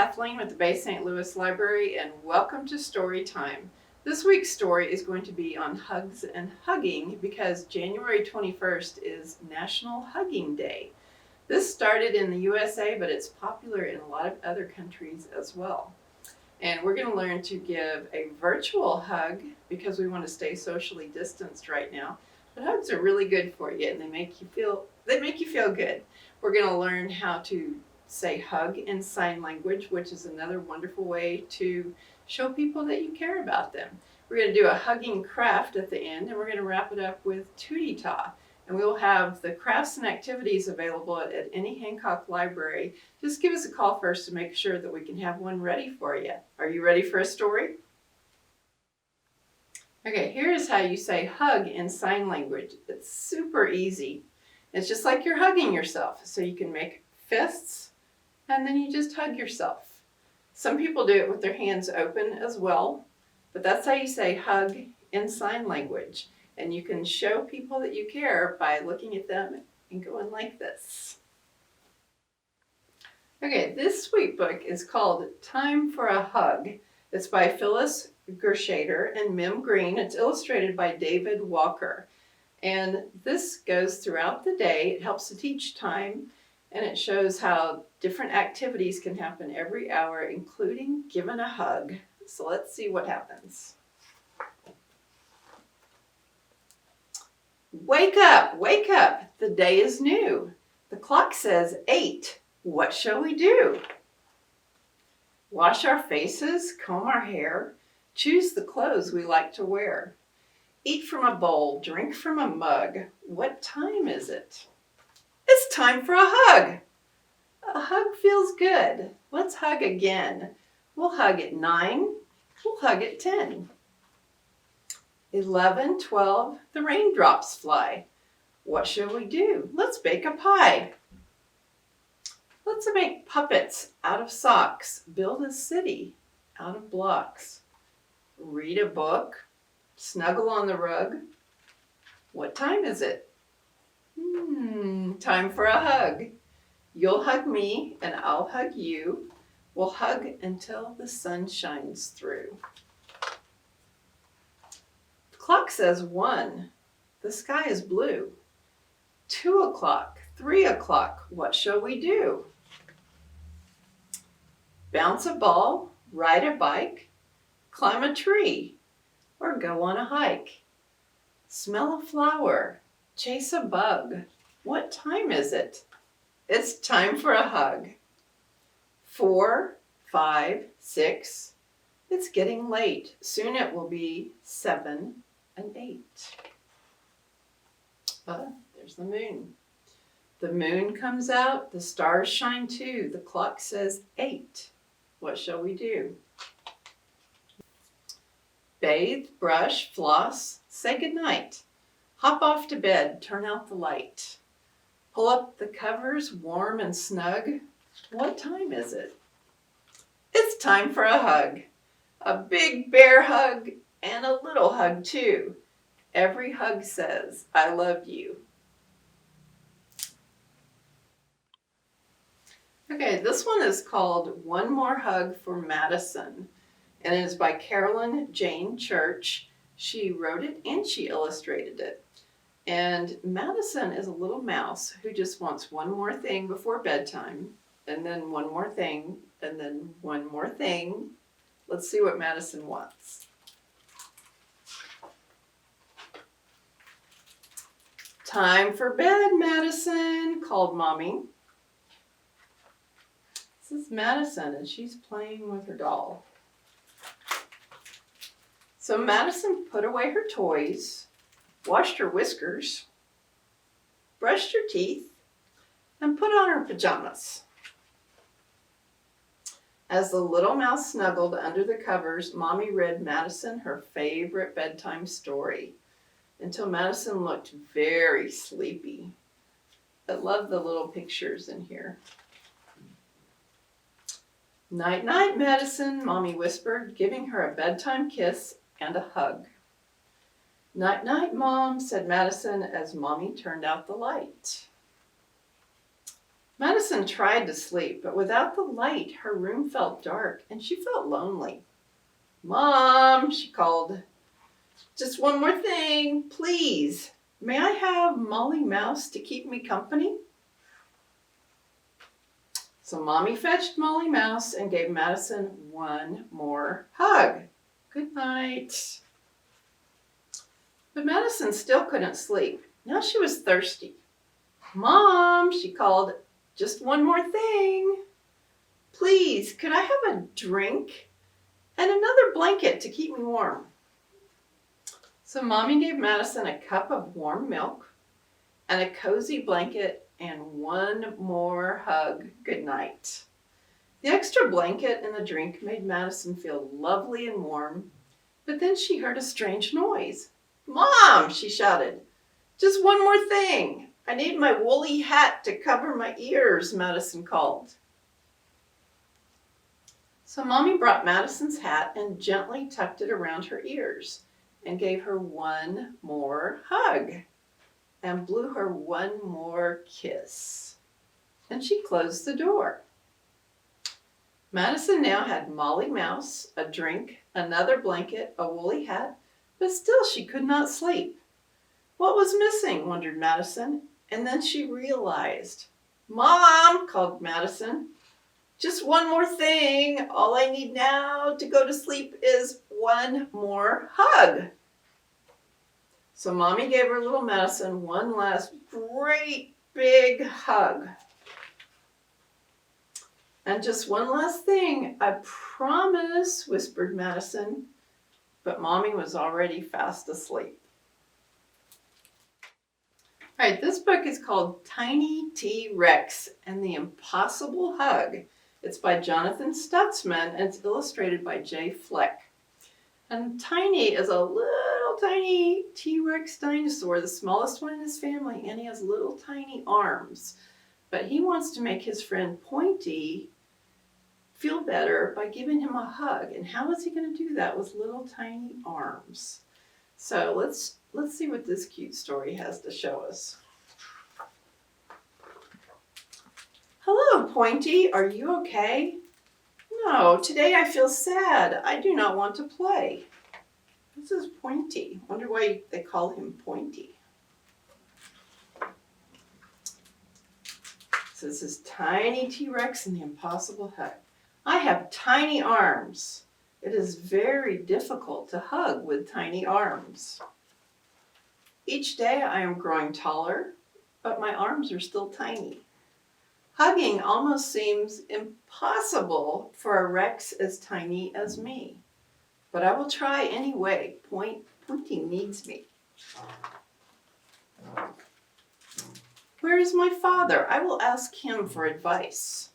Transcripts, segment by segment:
Kathleen with the Bay St. Louis Library, and welcome to Storytime. This week's story is going to be on hugs and hugging because January 21st is National Hugging Day. This started in the USA, but it's popular in a lot of other countries as well. And we're going to learn to give a virtual hug because we want to stay socially distanced right now. But hugs are really good for you, and they make you feel good. We're going to learn how to say hug in sign language, which is another wonderful way to show people that you care about them. We're going to do a hugging craft at the end, and we're going to wrap it up with Tootie Ta. And we will have the crafts and activities available at any Hancock library. Just give us a call first to make sure that we can have one ready for you. Are you ready for a story? Okay, here's how you say hug in sign language. It's super easy. It's just like you're hugging yourself. So you can make fists, and then you just hug yourself. Some people do it with their hands open as well, but that's how you say hug in sign language. And you can show people that you care by looking at them and going like this. Okay, this sweet book is called Time for a Hug. It's by Phyllis Gershader and Mim Green. It's illustrated by David Walker. And this goes throughout the day. It helps to teach time, and it shows how different activities can happen every hour, including giving a hug. So let's see what happens. Wake up, wake up. The day is new. The clock says 8. What shall we do? Wash our faces, comb our hair, choose the clothes we like to wear. Eat from a bowl, drink from a mug. What time is it? It's time for a hug. A hug feels good. Let's hug again. We'll hug at 9. We'll hug at 10. 11, 12, the raindrops fly. What shall we do? Let's bake a pie. Let's make puppets out of socks. Build a city out of blocks. Read a book. Snuggle on the rug. What time is it? Time for a hug. You'll hug me and I'll hug you. We'll hug until the sun shines through. The clock says 1. The sky is blue. 2 o'clock, 3 o'clock, what shall we do? Bounce a ball, ride a bike, climb a tree, or go on a hike. Smell a flower, chase a bug. What time is it? It's time for a hug. 4, 5, 6. It's getting late. Soon it will be 7 and 8. There's the moon. The moon comes out. The stars shine too. The clock says 8. What shall we do? Bathe, brush, floss, say goodnight. Hop off to bed, turn out the light. Pull up the covers, warm and snug. What time is it? It's time for a hug. A big bear hug and a little hug too. Every hug says, I love you. Okay, this one is called One More Hug for Madison, and it is by Carolyn Jane Church. She wrote it and she illustrated it. And Madison is a little mouse who just wants one more thing before bedtime, and then one more thing, and then one more thing. Let's see what Madison wants. Time for bed, Madison, called Mommy. This is Madison, and she's playing with her doll. So Madison put away her toys, washed her whiskers, brushed her teeth, and put on her pajamas. As the little mouse snuggled under the covers, Mommy read Madison her favorite bedtime story until Madison looked very sleepy. I love the little pictures in here. Night, night, Madison, Mommy whispered, giving her a bedtime kiss and a hug. Night, night, Mom, said Madison as Mommy turned out the light. Madison tried to sleep, but without the light, her room felt dark and she felt lonely. "Mom," she called, "just one more thing, please. May I have Molly Mouse to keep me company?" So Mommy fetched Molly Mouse and gave Madison one more hug. "Good night." But Madison still couldn't sleep. Now she was thirsty. "Mom," she called, "just one more thing. Please, could I have a drink and another blanket to keep me warm?" So Mommy gave Madison a cup of warm milk and a cozy blanket and one more hug goodnight. The extra blanket and the drink made Madison feel lovely and warm, but then she heard a strange noise. "Mom," she shouted, "just one more thing. I need my woolly hat to cover my ears," Madison called. So Mommy brought Madison's hat and gently tucked it around her ears and gave her one more hug and blew her one more kiss. Then she closed the door. Madison now had Molly Mouse, a drink, another blanket, a woolly hat, but still she could not sleep. What was missing, wondered Madison, and then she realized. "Mom," called Madison, "just one more thing. All I need now to go to sleep is one more hug." So Mommy gave her little Madison one last great big hug. "And just one last thing, I promise," whispered Madison, but Mommy was already fast asleep. All right, this book is called Tiny TRex and the Impossible Hug. It's by Jonathan Stutzman and it's illustrated by Jay Fleck. And Tiny is a little tiny T-Rex dinosaur, the smallest one in his family, and he has little tiny arms. But he wants to make his friend Pointy feel better by giving him a hug. And how is he going to do that with little tiny arms? So let's see what this cute story has to show us. "Hello, Pointy. Are you okay?" "No, today I feel sad. I do not want to play." This is Pointy. Wonder why they call him Pointy. So this is Tiny T-Rex and the Impossible Hug. "I have tiny arms. It is very difficult to hug with tiny arms. Each day I am growing taller, but my arms are still tiny. Hugging almost seems impossible for a Rex as tiny as me. But I will try anyway. Pointy needs me. Where is my father? I will ask him for advice."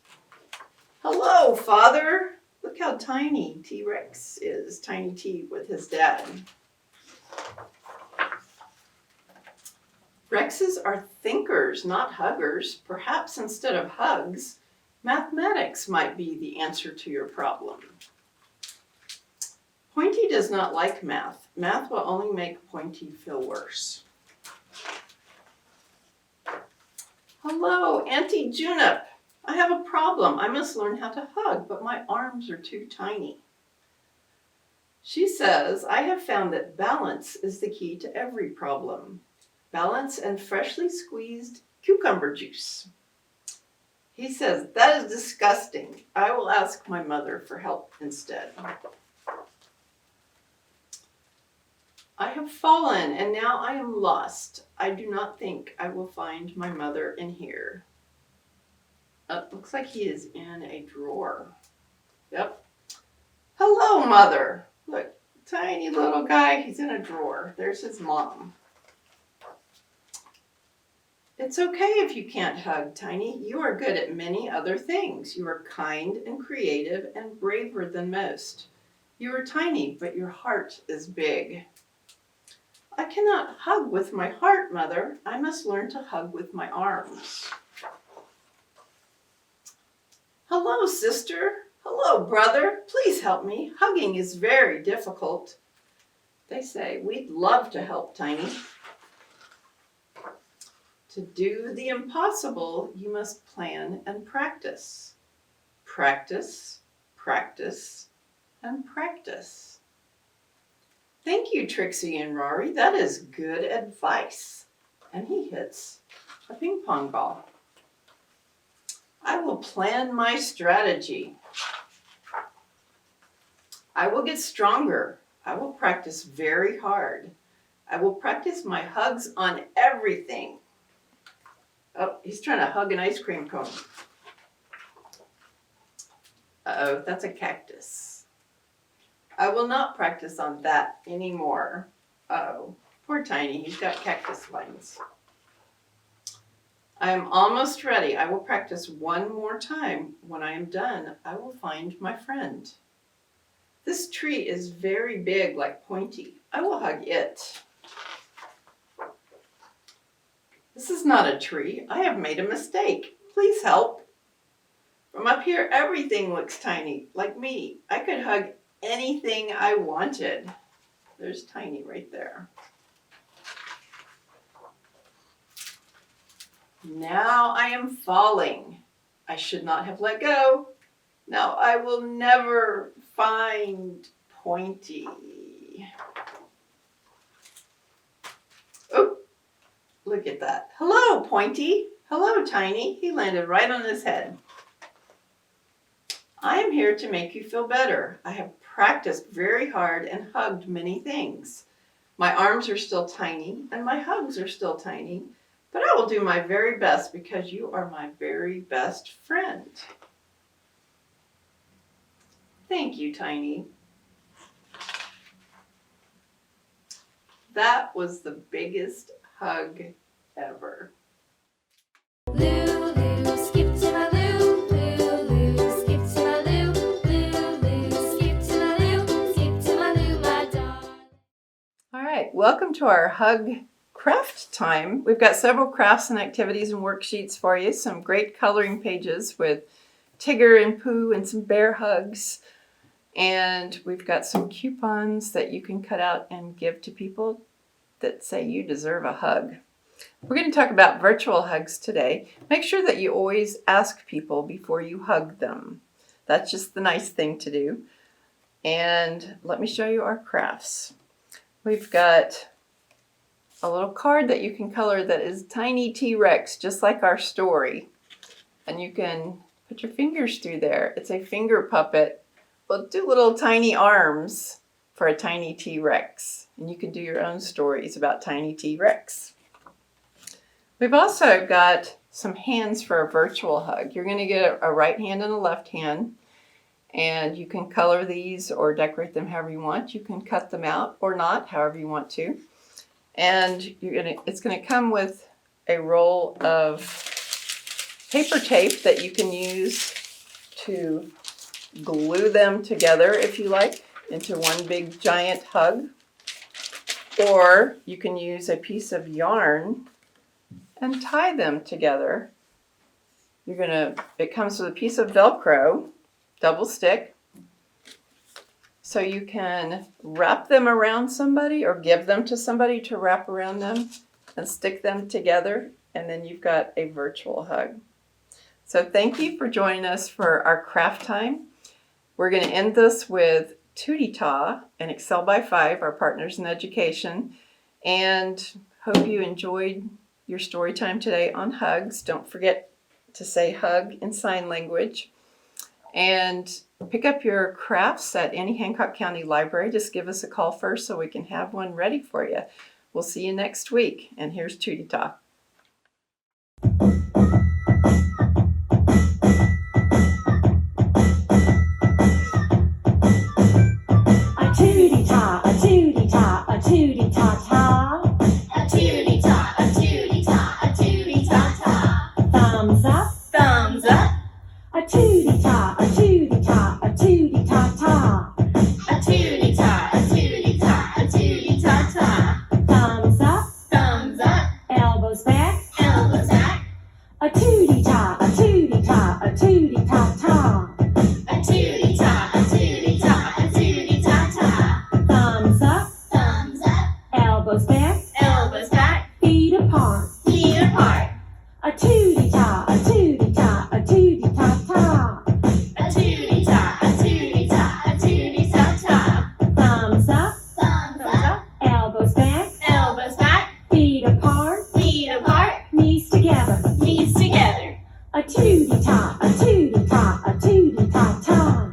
"Hello, Father." Look how tiny T-Rex is, Tiny T with his dad. "Rexes are thinkers, not huggers. Perhaps instead of hugs, mathematics might be the answer to your problem." Pointy does not like math. Math will only make Pointy feel worse. "Hello, Auntie Junip. I have a problem. I must learn how to hug, but my arms are too tiny." She says, "I have found that balance is the key to every problem. Balance and freshly squeezed cucumber juice." He says, "That is disgusting. I will ask my mother for help instead." "I have fallen and now I am lost. I do not think I will find my mother in here." Looks like he is in a drawer. Yep. "Hello, Mother." Look, tiny little guy, he's in a drawer. There's his mom. "It's okay if you can't hug, Tiny. You are good at many other things. You are kind and creative and braver than most. You are tiny, but your heart is big." "I cannot hug with my heart, Mother. I must learn to hug with my arms." "Hello, sister. Hello, brother. Please help me. Hugging is very difficult." They say, "We'd love to help, Tiny." To do the impossible, you must plan and practice. Practice, practice, and practice. Thank you, Trixie and Rory. That is good advice. And he hits a ping pong ball. I will plan my strategy. I will get stronger. I will practice very hard. I will practice my hugs on everything. Oh, he's trying to hug an ice cream cone. Uh-oh, that's a cactus. I will not practice on that anymore. Uh-oh, poor Tiny, he's got cactus vines. I am almost ready. I will practice one more time. When I am done, I will find my friend. This tree is very big, like Pointy. I will hug it. This is not a tree. I have made a mistake. Please help. From up here, everything looks tiny, like me. I could hug anything I wanted. There's Tiny right there. Now I am falling. I should not have let go. Now I will never find Pointy. Oh, look at that. Hello, Pointy. Hello, Tiny. He landed right on his head. I am here to make you feel better. I have practiced very hard and hugged many things. My arms are still tiny and my hugs are still tiny, but I will do my very best because you are my very best friend. Thank you, Tiny. That was the biggest hug ever. Lulu, skip to my Lou. Lulu, skip to my Lou. Lulu, skip to my Lou. Skip to my Lou, my dog. All right, welcome to our hug craft time. We've got several crafts and activities and worksheets for you. Some great coloring pages with Tigger and Pooh and some bear hugs. And we've got some coupons that you can cut out and give to people that say you deserve a hug. We're going to talk about virtual hugs today. Make sure that you always ask people before you hug them. That's just the nice thing to do. And let me show you our crafts. We've got a little card that you can color that is tiny TRex, just like our story. And you can put your fingers through there. It's a finger puppet. Well, do little tiny arms for a tiny T-Rex. And you can do your own stories about tiny T-Rex. We've also got some hands for a virtual hug. You're going to get a right hand and a left hand. And you can color these or decorate them however you want. You can cut them out or not, however you want to. And it's going to come with a roll of paper tape that you can use to glue them together, if you like, into one big giant hug. Or you can use a piece of yarn and tie them together. It comes with a piece of Velcro, double stick, so you can wrap them around somebody or give them to somebody to wrap around them and stick them together, and then you've got a virtual hug. So thank you for joining us for our craft time. We're going to end this with Tootie Taw and Excel by 5, our partners in education, and hope you enjoyed your story time today on hugs. Don't forget to say hug in sign language. And pick up your crafts at any Hancock County library. Just give us a call first so we can have one ready for you. We'll see you next week. And here's Tootie Taw. Elbows back. tootie-tot, a tootie-tot, a tootie-tot-tot.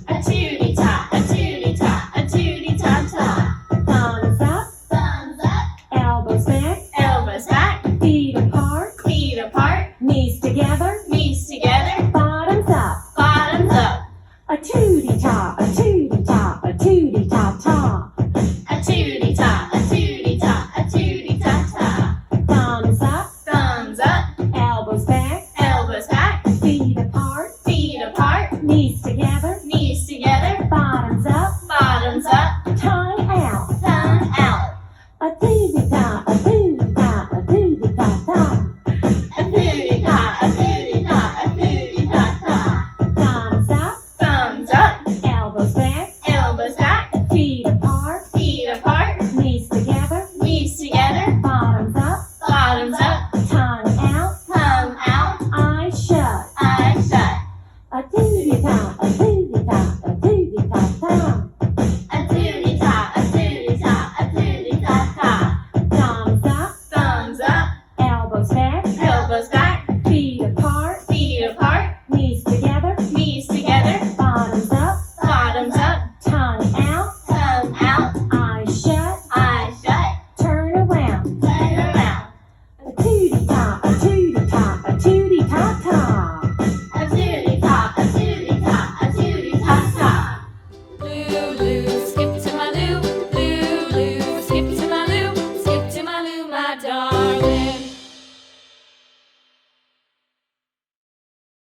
A tootie-tot, a tootie-tot, a tootie-tot-tot. Thumbs up, Thumbs up, elbows back, elbows back, feet apart, feet apart, knees together, knees together, bottoms up. bottoms up. A tootie-tot, a tootie-tot, a tootie-tot-tot. A tootie-tot, a tootie-tot, a tootie-tot-tot. Thumbs up, Thumbs up, elbows back, elbows back, feet apart, feet apart, knees together, knees together, bottoms up, bottoms up, tongue out. tongue out. A tootie-tot, a tootie-tot, a tootie-tot-tot. A tootie-tot, a tootie-tot, a tootie-tot-tot. Thumbs up, Thumbs up, elbows back, elbows back, feet apart, feet apart, knees together, knees together, bottoms up, bottoms up, tongue out, tongue out, eyes shut. eyes shut. A tootie-tot, a tootie-tot, a tootie-tot-tot. A tootie-tot, a tootie-tot, a tootie-tot-tot. Thumbs up, Thumbs up, elbows back, elbows back,